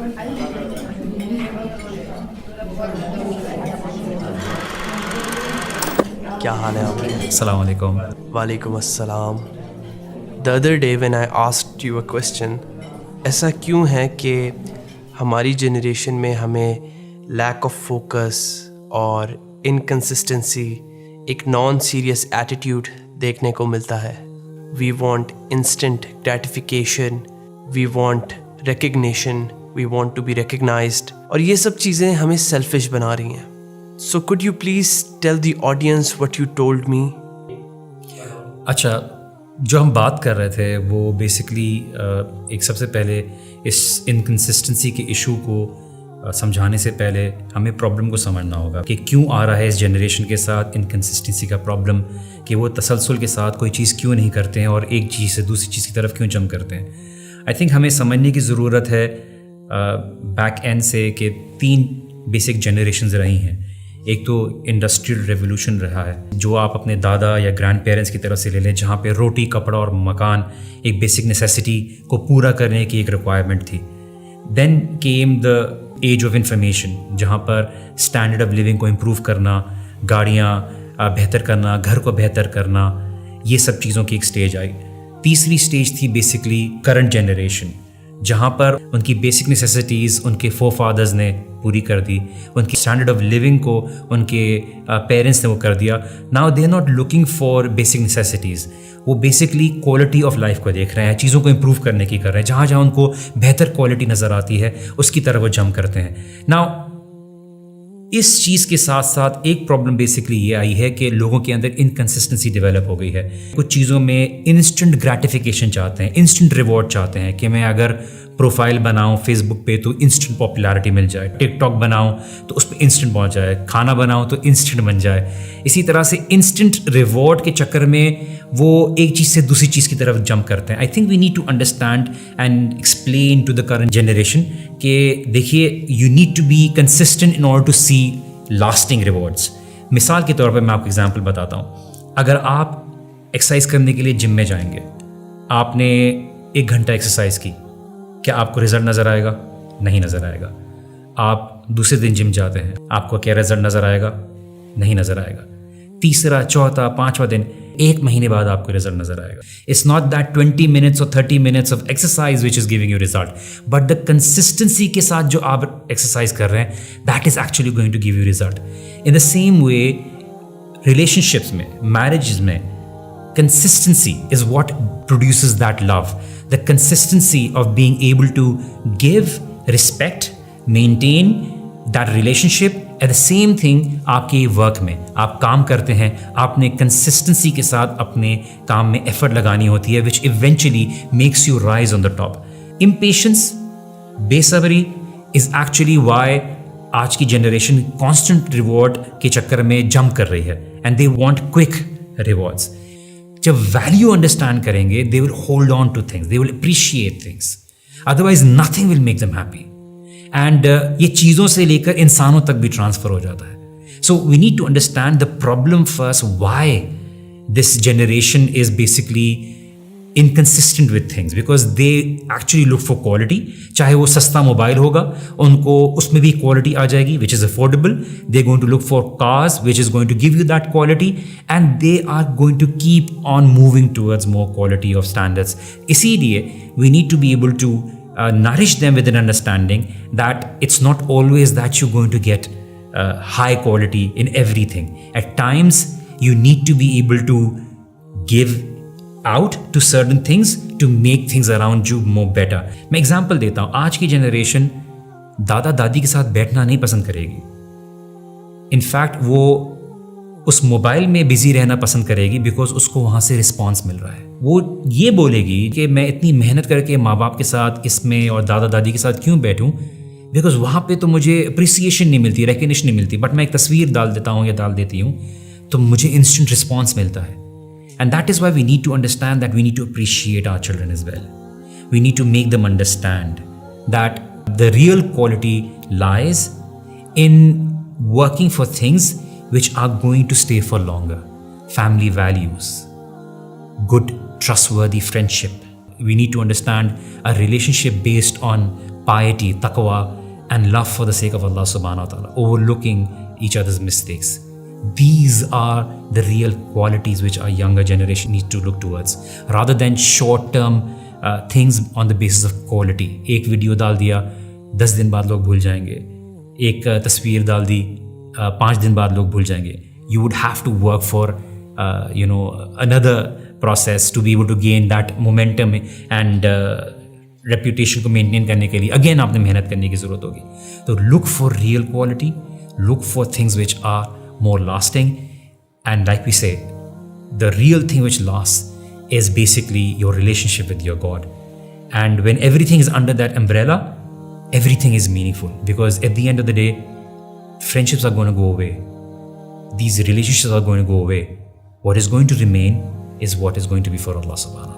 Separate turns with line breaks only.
क्या हाल है आपके?
अस्सलाम वालेकुम।
वालेकुम अस्सलाम। The other day when I asked you a question, ऐसा क्यों है कि हमारी जनरेशन में हमें लैक ऑफ फोकस और इनकंसिस्टेंसी, एक नॉन सीरियस एटीट्यूड देखने को मिलता है। We want instant gratification, we want recognition, we want to be recognised, और ये सब चीज़ें हमें सेल्फिश बना रही हैं। So could you please tell the audience what you told me?
अच्छा, जो हम बात कर रहे थे वो बेसिकली एक सबसे पहले इस इनकन्सिस्टेंसी के इशू को समझाने से पहले हमें प्रॉब्लम को समझना होगा कि क्यों आ रहा है इस जनरेशन के साथ इनकन्सिस्टेंसी का प्रॉब्लम, कि वो तसलसल के साथ कोई चीज़ क्यों नहीं करते हैं और एक चीज़ से दूसरी चीज़ की तरफ क्यों जंप करते हैं। आई थिंक हमें समझने की ज़रूरत है बैक एंड से कि 3 बेसिक जनरेशन्स रही हैं। एक तो इंडस्ट्रियल रेवोल्यूशन रहा है, जो आप अपने दादा या ग्रैंड पेरेंट्स की तरफ से ले लें, जहाँ पे रोटी, कपड़ा और मकान एक बेसिक नेसेसिटी को पूरा करने की एक रिक्वायरमेंट थी। Then came the age of information, जहाँ पर स्टैंडर्ड ऑफ लिविंग को इम्प्रूव करना, गाड़ियाँ बेहतर करना, घर को बेहतर करना, ये सब चीज़ों की एक स्टेज आई। तीसरी स्टेज थी बेसिकली करंट जनरेशन, जहाँ पर उनकी बेसिक नेसेसिटीज़ उनके फोरफादर्स ने पूरी कर दी, उनकी स्टैंडर्ड ऑफ लिविंग को उनके पेरेंट्स ने वो कर दिया। Now they are not looking for basic necessities, वो बेसिकली क्वालिटी ऑफ लाइफ को देख रहे हैं, चीज़ों को इम्प्रूव करने की कर रहे हैं। जहाँ जहाँ उनको बेहतर क्वालिटी नज़र आती है उसकी तरफ वो जंप करते हैं। नाउ इस चीज़ के साथ साथ एक प्रॉब्लम बेसिकली ये आई है कि लोगों के अंदर इनकंसिस्टेंसी डेवलप हो गई है। कुछ चीज़ों में इंस्टेंट ग्रेटिफिकेशन चाहते हैं, इंस्टेंट रिवॉर्ड चाहते हैं कि मैं अगर प्रोफाइल बनाऊं फेसबुक पे तो इंस्टेंट पॉपुलैरिटी मिल जाए, टिकटॉक बनाऊं तो उस पर इंस्टेंट पहुंच जाए, खाना बनाऊं तो इंस्टेंट बन जाए। इसी तरह से इंस्टेंट रिवॉर्ड के चक्कर में वो एक चीज़ से दूसरी चीज़ की तरफ जंप करते हैं। I think we need to understand and explain to the current generation कि देखिए, you need to be consistent in order to see lasting rewards. मिसाल के तौर पर मैं आपको एग्जाम्पल बताता हूँ। अगर आप एक्सरसाइज करने के लिए जिम में जाएंगे, आपने 1 घंटा एक्सरसाइज की, क्या आपको रिजल्ट नज़र आएगा? नहीं नज़र आएगा। आप दूसरे दिन जिम जाते हैं, आपको क्या रिजल्ट नज़र आएगा? नहीं नज़र आएगा। तीसरा, चौथा, 5वां दिन, 1 महीने बाद आपको रिजल्ट नज़र आएगा। इट्स नॉट दैट 20 मिनट्स और 30 minutes of exercise which is giving you result, but the consistency के साथ जो आप एक्सरसाइज कर रहे हैं, that is actually going to give you result. In the same way relationships में, मैरिजेस में, consistency is what produces that love. The consistency of being able to give respect, maintain that relationship. At the same thing, आपके work में आप काम करते हैं, आपने consistency के साथ अपने काम में effort लगानी होती है, which eventually makes you rise on the top. Impatience, बेसब्री is actually why आज की generation constant reward के चक्कर में jump कर रही है, and they want quick rewards. जब वैल्यू अंडरस्टैंड करेंगे, they will hold on two things, they will appreciate things, otherwise nothing will make them happy. And ये चीज़ों से लेकर इंसानों तक भी ट्रांसफर हो जाता है। So we need to understand the problem first, why this generation is basically inconsistent with things, because they actually look for quality. चाहे वो सस्ता मोबाइल होगा, उनको उसमें भी quality आ जाएगी which is affordable. They're going to look for cars which is going to give you that quality, and they are going to keep on moving towards more quality of standards. इसीलिए we need to be able to nourish them with an understanding that it's not always that you're going to get high quality in everything. At times you need to be able to give out to certain things to make things around you more better. मैं example देता हूँ, आज की generation दादा दादी के साथ बैठना नहीं पसंद करेगी। इनफैक्ट वो उस मोबाइल में बिजी रहना पसंद करेगी बिकॉज उसको वहाँ से रिस्पॉन्स मिल रहा है। वो ये बोलेगी कि मैं इतनी मेहनत करके माँ बाप के साथ इसमें और दादा दादी के साथ क्यों बैठूँ, बिकॉज वहाँ पे तो मुझे अप्रिसिएशन नहीं मिलती, रिकग्निशन नहीं मिलती, बट मैं एक तस्वीर डाल देता हूँ या डाल देती हूँ तो मुझे इंस्टेंट रिस्पॉन्स मिलता है। And that is why we need to understand that we need to appreciate our children as well. We need to make them understand that the real quality lies in working for things which are going to stay for longer. Family values, good, trustworthy friendship. We need to understand a relationship based on piety, taqwa, and love for the sake of Allah subhanahu wa ta'ala, overlooking each other's mistakes. These are the real qualities which our younger generation needs to look towards, rather than short-term things on the basis of quality. एक video डाल दिया, 10 दिन बाद लोग भूल जाएंगे. एक तस्वीर डाल दी, 5 दिन बाद लोग भूल जाएंगे. You would have to work for another process to be able to gain that momentum and reputation को मेंटेन करने के लिए अगेन आपने मेहनत करने की ज़रूरत होगी. तो look for real quality, look for things which are more lasting, and like we say the real thing which last is basically your relationship with your God. And when everything is under that umbrella, everything is meaningful, because at the end of the day, friendships are going to go away. These relationships are going to go away. What is going to remain is what is going to be for Allah subhanahu wa ta'ala.